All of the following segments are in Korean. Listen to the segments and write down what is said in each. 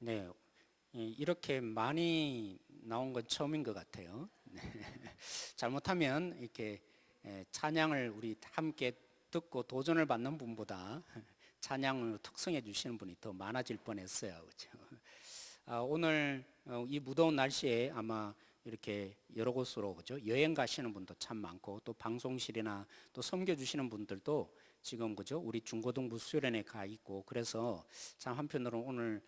네, 이렇게 많이 나온 건 처음인 것 같아요. 네. 잘못하면 이렇게 찬양을 우리 함께 듣고 도전을 받는 분보다 찬양을 특성해 주시는 분이 더 많아질 뻔했어요. 그렇죠? 오늘 이 무더운 날씨에 아마 이렇게 여러 곳으로 그죠? 여행 가시는 분도 참 많고 또 방송실이나 또 섬겨 주시는 분들도 지금 그죠? 우리 중고등부 수련회 가 있고 그래서 참 한편으로 오늘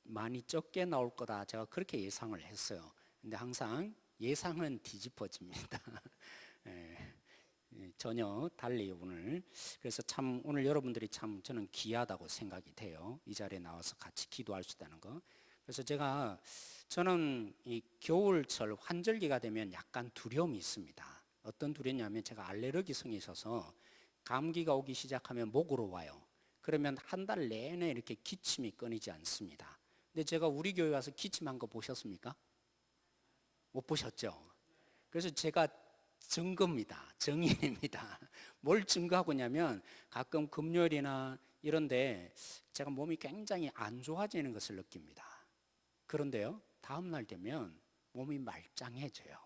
많이 적게 나올 거다 제가 그렇게 예상을 했어요. 근데 항상 예상은 뒤집어집니다. 예, 전혀 달리 오늘 그래서 참 오늘 여러분들이 참 저는 귀하다고 생각이 돼요. 이 자리에 나와서 같이 기도할 수 있다는 거. 그래서 저는 이 겨울철 환절기가 되면 약간 두려움이 있습니다. 어떤 두려움이냐면 제가 알레르기성이 있어서 감기가 오기 시작하면 목으로 와요. 그러면 한 달 내내 이렇게 기침이 끊이지 않습니다. 근데 제가 우리 교회 와서 기침한 거 보셨습니까? 못 보셨죠? 그래서 제가 증거입니다. 증인입니다. 뭘 증거하고 있냐면 가끔 금요일이나 이런데 제가 몸이 굉장히 안 좋아지는 것을 느낍니다. 그런데요, 다음날 되면 몸이 말짱해져요.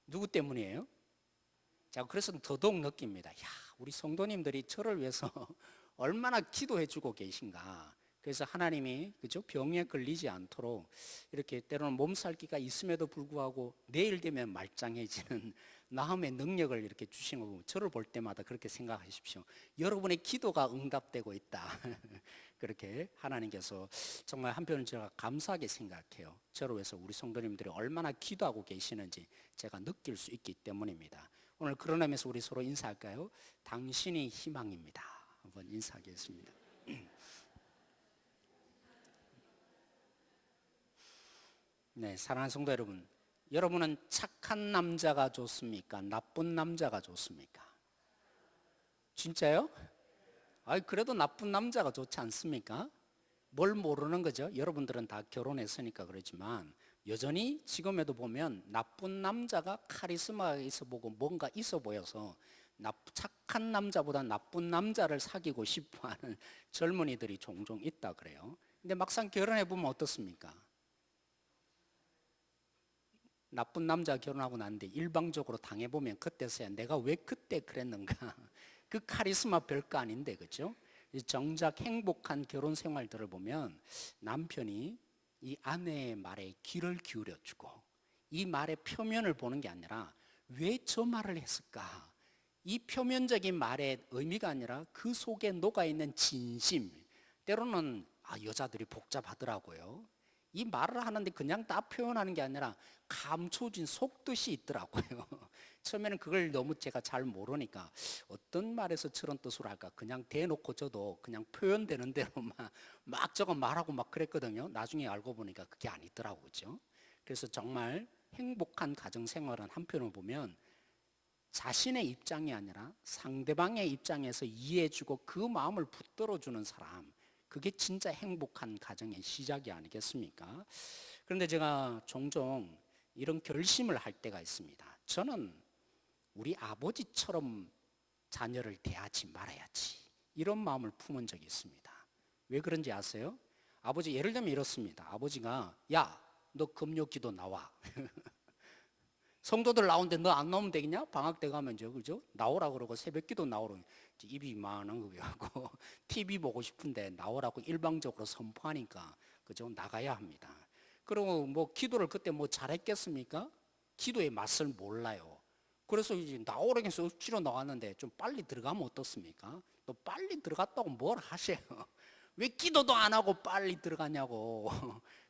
누구 때문이에요? 제가 그래서 더더욱 느낍니다. 야, 우리 성도님들이 저를 위해서 얼마나 기도해 주고 계신가. 그래서 하나님이 그죠? 병에 걸리지 않도록 이렇게 때로는 몸살기가 있음에도 불구하고 내일 되면 말짱해지는 마음의 능력을 이렇게 주시는 거 보면 저를 볼 때마다 그렇게 생각하십시오. 여러분의 기도가 응답되고 있다. 그렇게 하나님께서 정말 한편은 제가 감사하게 생각해요. 저를 위해서 우리 성도님들이 얼마나 기도하고 계시는지 제가 느낄 수 있기 때문입니다. 오늘 그런 의미에서 우리 서로 인사할까요? 당신이 희망입니다. 한번 인사하겠습니다. 네, 사랑하는 성도 여러분, 여러분은 착한 남자가 좋습니까? 나쁜 남자가 좋습니까? 진짜요? 아이, 그래도 나쁜 남자가 좋지 않습니까? 뭘 모르는 거죠? 여러분들은 다 결혼했으니까 그러지만 여전히 지금에도 보면 나쁜 남자가 카리스마가 있어 보고 뭔가 있어 보여서 착한 남자보다 나쁜 남자를 사귀고 싶어 하는 젊은이들이 종종 있다 그래요. 근데 막상 결혼해 보면 어떻습니까? 나쁜 남자 결혼하고 났는데 일방적으로 당해보면 그때서야 내가 왜 그때 그랬는가. 그 카리스마 별거 아닌데, 그죠? 정작 행복한 결혼 생활들을 보면 남편이 이 아내의 말에 귀를 기울여주고 이 말의 표면을 보는 게 아니라 왜 저 말을 했을까? 이 표면적인 말의 의미가 아니라 그 속에 녹아있는 진심. 때로는 여자들이 복잡하더라고요. 이 말을 하는데 그냥 다 표현하는 게 아니라 감춰진 속뜻이 있더라고요. 처음에는 그걸 너무 제가 잘 모르니까 어떤 말에서 저런 뜻으로 할까 그냥 대놓고 저도 그냥 표현되는 대로만 막 저거 말하고 막 그랬거든요. 나중에 알고 보니까 그게 아니더라고요. 그죠? 그래서 정말 행복한 가정생활은 한편으로 보면 자신의 입장이 아니라 상대방의 입장에서 이해해주고 그 마음을 붙들어주는 사람, 그게 진짜 행복한 가정의 시작이 아니겠습니까? 그런데 제가 종종 이런 결심을 할 때가 있습니다. 저는 우리 아버지처럼 자녀를 대하지 말아야지, 이런 마음을 품은 적이 있습니다. 왜 그런지 아세요? 아버지, 예를 들면 이렇습니다. 아버지가 야, 너 금요기도 나와. 성도들 나오는데 너 안 나오면 되겠냐? 방학 때 가면 그죠? 나오라 그러고 새벽기도 나오라고 입이 이만한 거 하고 TV 보고 싶은데 나오라고 일방적으로 선포하니까 그죠? 나가야 합니다. 그리고 뭐 기도를 그때 뭐 잘했겠습니까? 기도의 맛을 몰라요. 그래서 이제 나오라고 해서 억지로 나왔는데 좀 빨리 들어가면 어떻습니까? 또 빨리 들어갔다고 뭘 하세요? 왜 기도도 안 하고 빨리 들어가냐고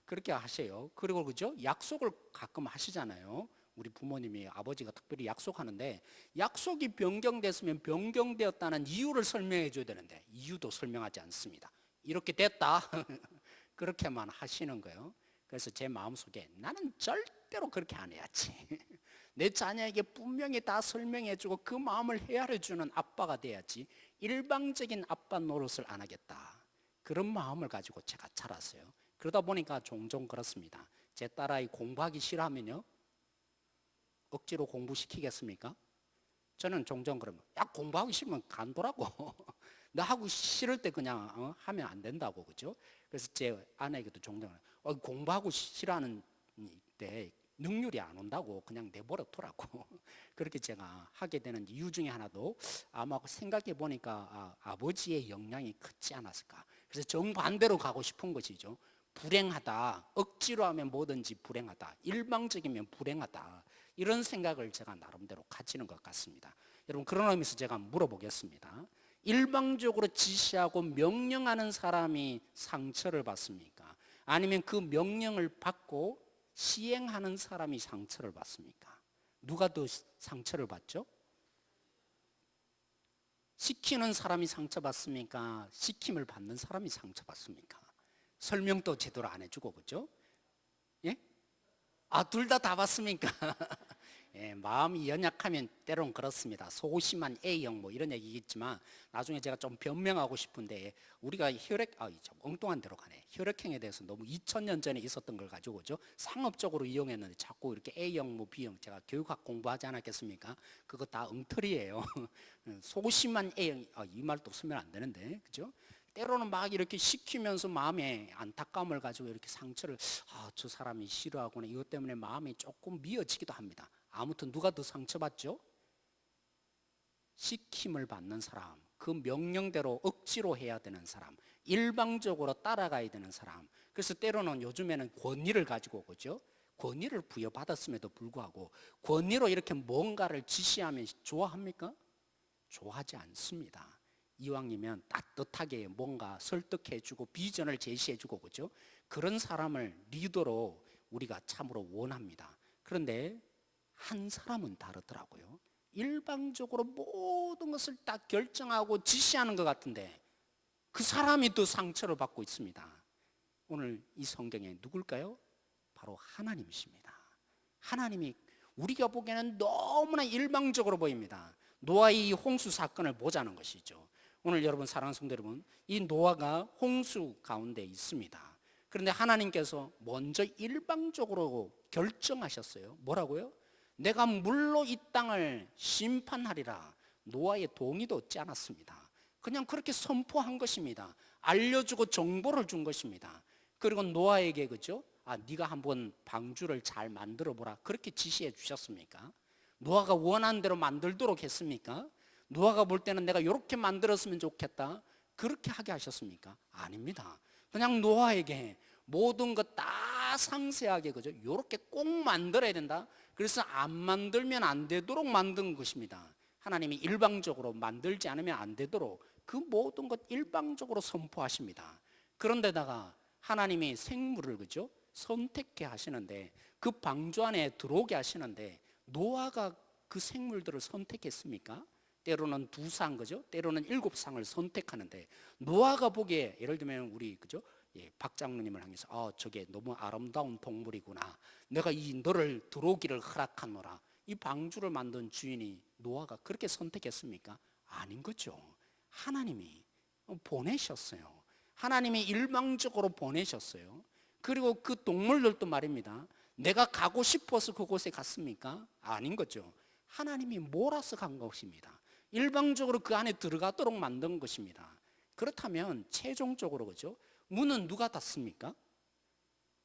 그렇게 하세요. 그리고 그죠? 약속을 가끔 하시잖아요. 우리 부모님이 아버지가 특별히 약속하는데 약속이 변경됐으면 변경되었다는 이유를 설명해 줘야 되는데 이유도 설명하지 않습니다. 이렇게 됐다 그렇게만 하시는 거예요. 그래서 제 마음속에 나는 절대로 그렇게 안 해야지. 내 자녀에게 분명히 다 설명해 주고 그 마음을 헤아려 주는 아빠가 돼야지 일방적인 아빠 노릇을 안 하겠다. 그런 마음을 가지고 제가 자랐어요. 그러다 보니까 종종 그렇습니다. 제 딸아이 공부하기 싫어하면요, 억지로 공부시키겠습니까? 저는 종종 그러면 야, 공부하기 싫으면 간도라고 나 하고 싫을 때 그냥 하면 안 된다고, 그죠? 그래서 제 아내에게도 종종 공부하고 싫어하는 때 능률이 안 온다고 그냥 내버려 두라고 그렇게 제가 하게 되는 이유 중에 하나도 아마 생각해 보니까 아버지의 영향이 크지 않았을까. 그래서 정반대로 가고 싶은 것이죠. 불행하다, 억지로 하면 뭐든지 불행하다, 일방적이면 불행하다, 이런 생각을 제가 나름대로 가지는 것 같습니다. 여러분, 그런 의미에서 제가 물어보겠습니다. 일방적으로 지시하고 명령하는 사람이 상처를 받습니까? 아니면 그 명령을 받고 시행하는 사람이 상처를 받습니까? 누가 더 상처를 받죠? 시키는 사람이 상처받습니까? 시킴을 받는 사람이 상처받습니까? 설명도 제대로 안 해주고, 그죠? 예? 둘 다 받습니까? 예, 마음이 연약하면 때론 그렇습니다. 소심한 A형 뭐 이런 얘기겠지만 나중에 제가 좀 변명하고 싶은데, 우리가 좀 엉뚱한 데로 가네. 혈액형에 대해서 너무 2000년 전에 있었던 걸 가지고죠, 상업적으로 이용했는데 자꾸 이렇게 A형 뭐 B형, 제가 교육학 공부하지 않았겠습니까? 그거 다 엉터리예요. 소심한 A형, 이 말도 쓰면 안 되는데, 그죠? 때로는 막 이렇게 시키면서 마음에 안타까움을 가지고 이렇게 상처를, 저 사람이 싫어하구나, 이것 때문에 마음이 조금 미어지기도 합니다. 아무튼 누가 더 상처받죠? 시킴을 받는 사람, 그 명령대로 억지로 해야 되는 사람, 일방적으로 따라가야 되는 사람. 그래서 때로는 요즘에는 권위를 가지고 오죠. 권위를 부여받았음에도 불구하고 권위로 이렇게 뭔가를 지시하면 좋아합니까? 좋아하지 않습니다. 이왕이면 따뜻하게 뭔가 설득해주고 비전을 제시해주고, 그죠? 그런 사람을 리더로 우리가 참으로 원합니다. 그런데 한 사람은 다르더라고요. 일방적으로 모든 것을 딱 결정하고 지시하는 것 같은데 그 사람이 또 상처를 받고 있습니다. 오늘 이 성경에 누굴까요? 바로 하나님이십니다. 하나님이 우리가 보기에는 너무나 일방적으로 보입니다. 노아의 이 홍수 사건을 보자는 것이죠. 오늘 여러분, 사랑하는 성도 여러분, 이 노아가 홍수 가운데 있습니다. 그런데 하나님께서 먼저 일방적으로 결정하셨어요. 뭐라고요? 내가 물로 이 땅을 심판하리라. 노아의 동의도 얻지 않았습니다. 그냥 그렇게 선포한 것입니다. 알려주고 정보를 준 것입니다. 그리고 노아에게, 그죠? 네가 한번 방주를 잘 만들어 보라, 그렇게 지시해 주셨습니까? 노아가 원하는 대로 만들도록 했습니까? 노아가 볼 때는 내가 이렇게 만들었으면 좋겠다, 그렇게 하게 하셨습니까? 아닙니다. 그냥 노아에게 모든 것 다 상세하게, 그죠? 이렇게 꼭 만들어야 된다, 그래서 안 만들면 안 되도록 만든 것입니다. 하나님이 일방적으로 만들지 않으면 안 되도록 그 모든 것 일방적으로 선포하십니다. 그런데다가 하나님이 생물을, 그죠? 선택해 하시는데, 그 방주 안에 들어오게 하시는데 노아가 그 생물들을 선택했습니까? 때로는 2상, 그죠? 때로는 7상을 선택하는데 노아가 보기에, 예를 들면 우리, 그죠? 박 장로님을 향해서 저게 너무 아름다운 동물이구나, 내가 이 너를 들어오기를 허락하노라, 이 방주를 만든 주인이 노아가 그렇게 선택했습니까? 아닌 거죠. 하나님이 보내셨어요. 하나님이 일방적으로 보내셨어요. 그리고 그 동물들도 말입니다. 내가 가고 싶어서 그곳에 갔습니까? 아닌 거죠. 하나님이 몰아서 간 것입니다. 일방적으로 그 안에 들어가도록 만든 것입니다. 그렇다면 최종적으로, 그죠? 문은 누가 닫습니까?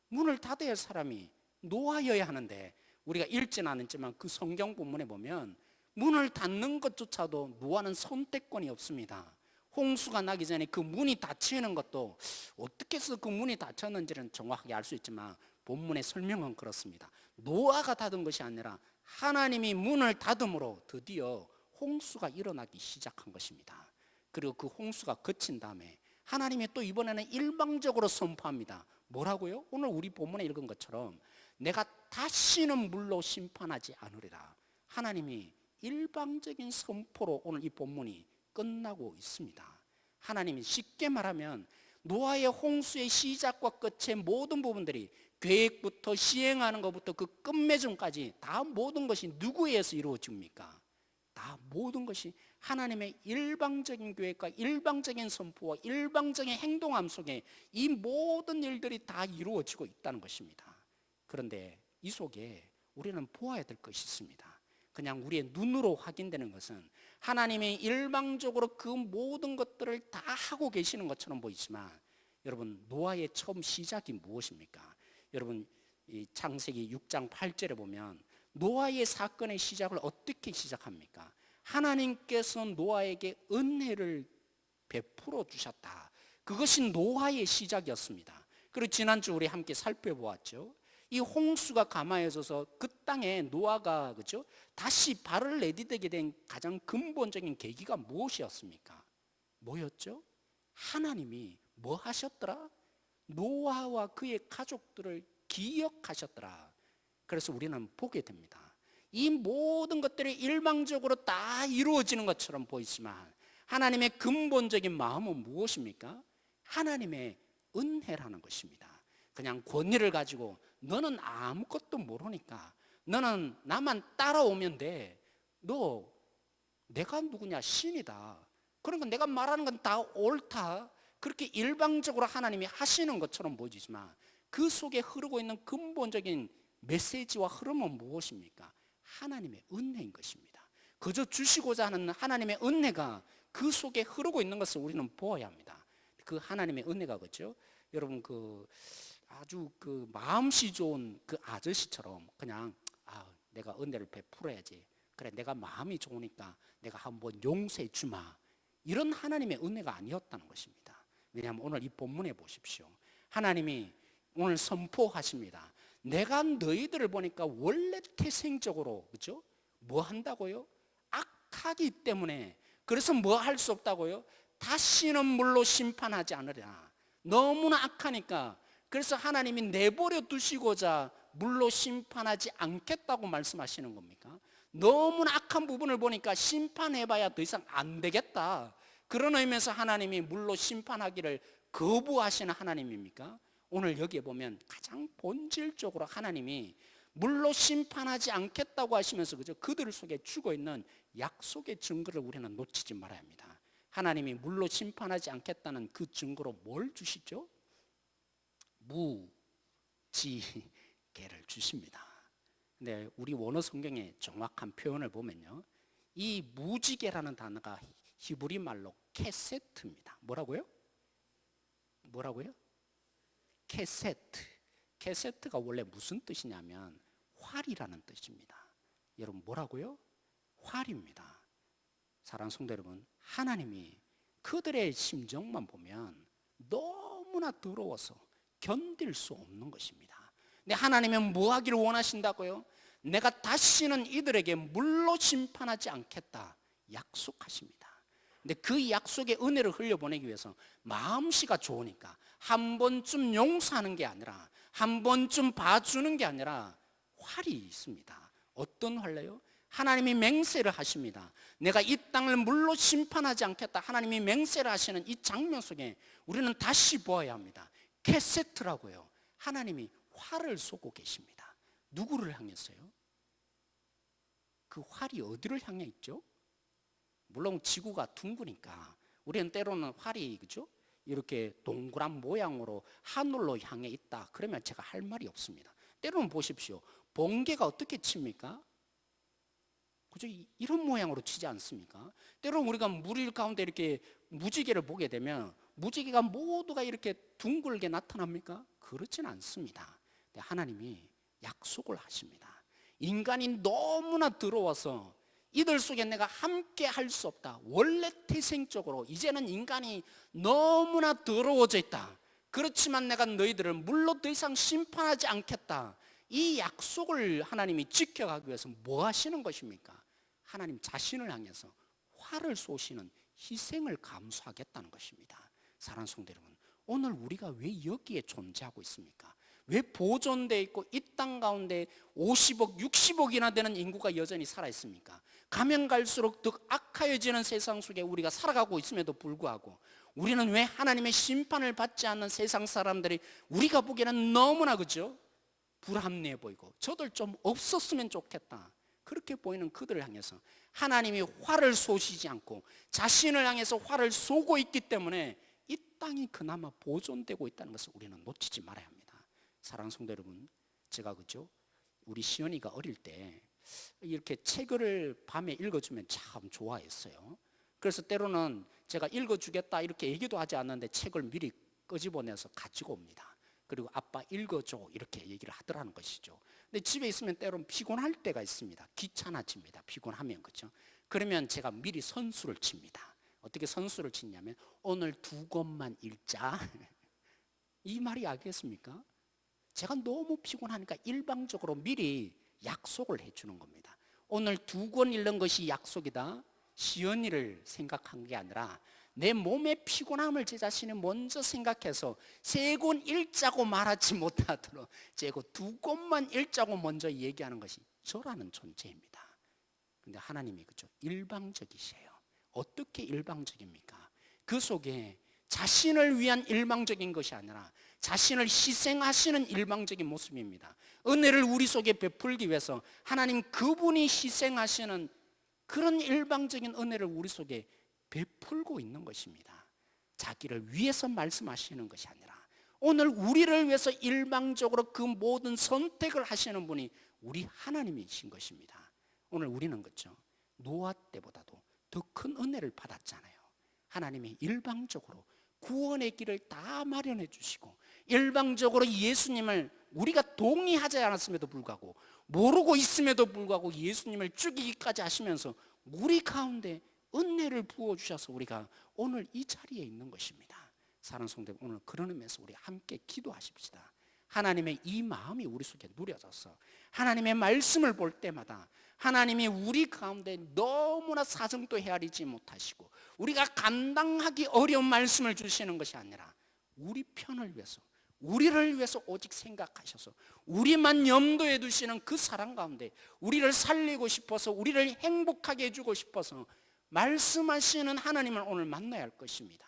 문을 닫아야 할 사람이 노아여야 하는데, 우리가 읽지는 않았지만 그 성경 본문에 보면 문을 닫는 것조차도 노아는 선택권이 없습니다. 홍수가 나기 전에 그 문이 닫히는 것도 어떻게 해서 그 문이 닫혔는지는 정확하게 알 수 있지만 본문의 설명은 그렇습니다. 노아가 닫은 것이 아니라 하나님이 문을 닫음으로 드디어 홍수가 일어나기 시작한 것입니다. 그리고 그 홍수가 그친 다음에 하나님이 또 이번에는 일방적으로 선포합니다. 뭐라고요? 오늘 우리 본문에 읽은 것처럼 내가 다시는 물로 심판하지 않으리라. 하나님이 일방적인 선포로 오늘 이 본문이 끝나고 있습니다. 하나님이 쉽게 말하면 노아의 홍수의 시작과 끝의 모든 부분들이, 계획부터 시행하는 것부터 그 끝맺음까지 다 모든 것이 누구에 의해서 이루어집니까? 다 모든 것이 하나님의 일방적인 계획과 일방적인 선포와 일방적인 행동함 속에 이 모든 일들이 다 이루어지고 있다는 것입니다. 그런데 이 속에 우리는 보아야 될 것이 있습니다. 그냥 우리의 눈으로 확인되는 것은 하나님이 일방적으로 그 모든 것들을 다 하고 계시는 것처럼 보이지만, 여러분 노아의 처음 시작이 무엇입니까? 여러분 이 창세기 6장 8절에 보면 노아의 사건의 시작을 어떻게 시작합니까? 하나님께서 노아에게 은혜를 베풀어 주셨다. 그것이 노아의 시작이었습니다. 그리고 지난주 우리 함께 살펴보았죠. 이 홍수가 감화해져서 그 땅에 노아가 그죠? 다시 발을 내디디게 된 가장 근본적인 계기가 무엇이었습니까? 뭐였죠? 하나님이 뭐 하셨더라? 노아와 그의 가족들을 기억하셨더라. 그래서 우리는 보게 됩니다. 이 모든 것들이 일방적으로 다 이루어지는 것처럼 보이지만 하나님의 근본적인 마음은 무엇입니까? 하나님의 은혜라는 것입니다. 그냥 권위를 가지고 너는 아무것도 모르니까 너는 나만 따라오면 돼. 너 내가 누구냐? 신이다. 그러니까 내가 말하는 건 다 옳다. 그렇게 일방적으로 하나님이 하시는 것처럼 보이지만 그 속에 흐르고 있는 근본적인 메시지와 흐름은 무엇입니까? 하나님의 은혜인 것입니다. 그저 주시고자 하는 하나님의 은혜가 그 속에 흐르고 있는 것을 우리는 보아야 합니다. 그 하나님의 은혜가 그죠? 여러분 그 아주 그 마음씨 좋은 그 아저씨처럼 그냥 내가 은혜를 베풀어야지. 그래 내가 마음이 좋으니까 내가 한번 용서해 주마. 이런 하나님의 은혜가 아니었다는 것입니다. 왜냐하면 오늘 이 본문에 보십시오. 하나님이 오늘 선포하십니다. 내가 너희들을 보니까 원래 태생적으로 그죠? 뭐 한다고요? 악하기 때문에 그래서 뭐 할 수 없다고요? 다시는 물로 심판하지 않으리라. 너무나 악하니까 그래서 하나님이 내버려 두시고자 물로 심판하지 않겠다고 말씀하시는 겁니까? 너무나 악한 부분을 보니까 심판해봐야 더 이상 안 되겠다. 그런 의미에서 하나님이 물로 심판하기를 거부하시는 하나님입니까? 오늘 여기에 보면 가장 본질적으로 하나님이 물로 심판하지 않겠다고 하시면서 그죠? 그들 속에 죽어 있는 약속의 증거를 우리는 놓치지 말아야 합니다. 하나님이 물로 심판하지 않겠다는 그 증거로 뭘 주시죠? 무지개를 주십니다. 근데 우리 원어 성경의 정확한 표현을 보면요, 이 무지개라는 단어가 히브리 말로 케세트입니다. 뭐라고요? 케세트. 케세트가 원래 무슨 뜻이냐면 활이라는 뜻입니다. 여러분 뭐라고요? 활입니다. 사랑하는 성도 여러분, 하나님이 그들의 심정만 보면 너무나 더러워서 견딜 수 없는 것입니다. 근데 하나님은 뭐 하기를 원하신다고요? 내가 다시는 이들에게 물로 심판하지 않겠다 약속하십니다. 근데 그 약속의 은혜를 흘려보내기 위해서 마음씨가 좋으니까 한 번쯤 용서하는 게 아니라 한 번쯤 봐주는 게 아니라 활이 있습니다. 어떤 활래요? 하나님이 맹세를 하십니다. 내가 이 땅을 물로 심판하지 않겠다. 하나님이 맹세를 하시는 이 장면 속에 우리는 다시 보아야 합니다. 케세트라고요. 하나님이 활을 쏘고 계십니다. 누구를 향했어요? 그 활이 어디를 향해 있죠? 물론 지구가 둥그니까 우리는 때로는 활이 그죠? 이렇게 동그란 모양으로 하늘로 향해 있다. 그러면 제가 할 말이 없습니다. 때로는 보십시오. 번개가 어떻게 칩니까? 그죠? 이런 모양으로 치지 않습니까? 때로는 우리가 물 가운데 이렇게 무지개를 보게 되면 무지개가 모두가 이렇게 둥글게 나타납니까? 그렇진 않습니다. 하나님이 약속을 하십니다. 인간이 너무나 더러워서 이들 속에 내가 함께 할 수 없다. 원래 태생적으로 이제는 인간이 너무나 더러워져 있다. 그렇지만 내가 너희들을 물로 더 이상 심판하지 않겠다. 이 약속을 하나님이 지켜가기 위해서 뭐 하시는 것입니까? 하나님 자신을 향해서 활을 쏘시는 희생을 감수하겠다는 것입니다. 사랑하는 성도 여러분, 오늘 우리가 왜 여기에 존재하고 있습니까? 왜 보존되어 있고 이 땅 가운데 50억, 60억이나 되는 인구가 여전히 살아있습니까? 가면 갈수록 더 악하여지는 세상 속에 우리가 살아가고 있음에도 불구하고 우리는 왜 하나님의 심판을 받지 않는 세상 사람들이 우리가 보기에는 너무나 그죠? 불합리해 보이고 저들 좀 없었으면 좋겠다. 그렇게 보이는 그들을 향해서 하나님이 활을 쏘시지 않고 자신을 향해서 활을 쏘고 있기 때문에 이 땅이 그나마 보존되고 있다는 것을 우리는 놓치지 말아야 합니다. 사랑하는 성도 여러분, 제가 그죠? 우리 시연이가 어릴 때 이렇게 책을 밤에 읽어주면 참 좋아했어요. 그래서 때로는 제가 읽어주겠다 이렇게 얘기도 하지 않는데 책을 미리 끄집어내서 가지고 옵니다. 그리고 아빠 읽어줘 이렇게 얘기를 하더라는 것이죠. 근데 집에 있으면 때로는 피곤할 때가 있습니다. 귀찮아집니다. 피곤하면, 그렇죠? 그러면 제가 미리 선수를 칩니다. 어떻게 선수를 치냐면 오늘 2권만 읽자 이 말이 알겠습니까? 제가 너무 피곤하니까 일방적으로 미리 약속을 해주는 겁니다. 오늘 2권 읽는 것이 약속이다. 시연이를 생각한 게 아니라 내 몸의 피곤함을 제 자신이 먼저 생각해서 3권 읽자고 말하지 못하도록 제가 2권만 읽자고 먼저 얘기하는 것이 저라는 존재입니다. 근데 하나님이 그죠? 일방적이세요. 어떻게 일방적입니까? 그 속에 자신을 위한 일방적인 것이 아니라 자신을 희생하시는 일방적인 모습입니다. 은혜를 우리 속에 베풀기 위해서 하나님 그분이 희생하시는 그런 일방적인 은혜를 우리 속에 베풀고 있는 것입니다. 자기를 위해서 말씀하시는 것이 아니라 오늘 우리를 위해서 일방적으로 그 모든 선택을 하시는 분이 우리 하나님이신 것입니다. 오늘 우리는 그렇죠? 노아 때보다도 더 큰 은혜를 받았잖아요. 하나님이 일방적으로 구원의 길을 다 마련해 주시고 일방적으로 예수님을 우리가 동의하지 않았음에도 불구하고 모르고 있음에도 불구하고 예수님을 죽이기까지 하시면서 우리 가운데 은혜를 부어주셔서 우리가 오늘 이 자리에 있는 것입니다. 사랑하는 성도, 오늘 그런 의미에서 우리 함께 기도하십시다. 하나님의 이 마음이 우리 속에 누려져서 하나님의 말씀을 볼 때마다 하나님이 우리 가운데 너무나 사정도 헤아리지 못하시고 우리가 감당하기 어려운 말씀을 주시는 것이 아니라 우리 편을 위해서 우리를 위해서 오직 생각하셔서 우리만 염두에 두시는 그 사랑 가운데 우리를 살리고 싶어서 우리를 행복하게 해주고 싶어서 말씀하시는 하나님을 오늘 만나야 할 것입니다.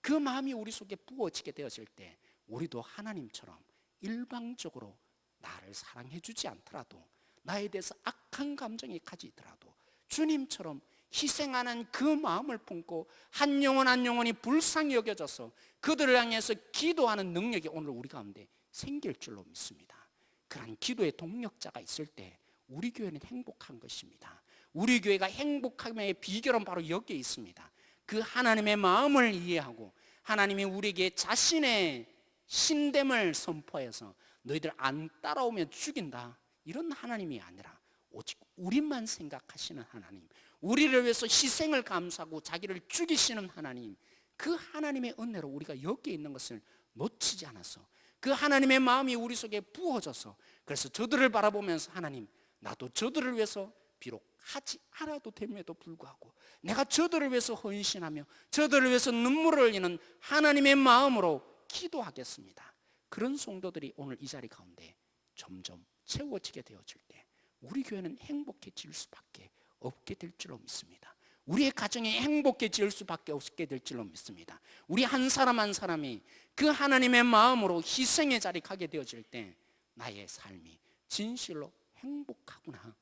그 마음이 우리 속에 부어지게 되었을 때 우리도 하나님처럼 일방적으로 나를 사랑해 주지 않더라도 나에 대해서 악한 감정이 가지더라도 주님처럼 희생하는 그 마음을 품고 한 영혼 한 영혼이 불쌍히 여겨져서 그들을 향해서 기도하는 능력이 오늘 우리 가운데 생길 줄로 믿습니다. 그런 기도의 동력자가 있을 때 우리 교회는 행복한 것입니다. 우리 교회가 행복함의 비결은 바로 여기에 있습니다. 그 하나님의 마음을 이해하고 하나님이 우리에게 자신의 신됨을 선포해서 너희들 안 따라오면 죽인다 이런 하나님이 아니라 오직 우리만 생각하시는 하나님, 우리를 위해서 희생을 감수하고 자기를 죽이시는 하나님, 그 하나님의 은혜로 우리가 여기에 있는 것을 놓치지 않아서 그 하나님의 마음이 우리 속에 부어져서 그래서 저들을 바라보면서 하나님 나도 저들을 위해서 비록 하지 않아도 됨에도 불구하고 내가 저들을 위해서 헌신하며 저들을 위해서 눈물을 흘리는 하나님의 마음으로 기도하겠습니다. 그런 성도들이 오늘 이 자리 가운데 점점 채워지게 되어질 때 우리 교회는 행복해질 수밖에 없게 될 줄로 믿습니다. 우리의 가정이 행복해질 수밖에 없게 될 줄로 믿습니다. 우리 한 사람 한 사람이 그 하나님의 마음으로 희생의 자리 가게 되어질 때 나의 삶이 진실로 행복하구나,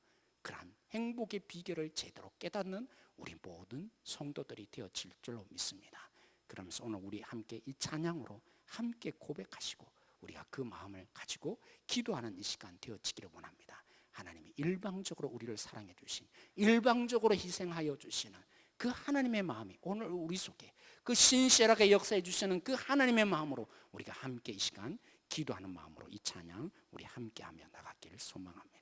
그러한 행복의 비결을 제대로 깨닫는 우리 모든 성도들이 되어질 줄로 믿습니다. 그러면서 오늘 우리 함께 이 찬양으로 함께 고백하시고 우리가 그 마음을 가지고 기도하는 이 시간 되어지기를 원합니다. 하나님이 일방적으로 우리를 사랑해 주신, 일방적으로 희생하여 주시는 그 하나님의 마음이 오늘 우리 속에 그 신실하게 역사해 주시는 그 하나님의 마음으로 우리가 함께 이 시간 기도하는 마음으로 이 찬양 우리 함께하며 나가기를 소망합니다.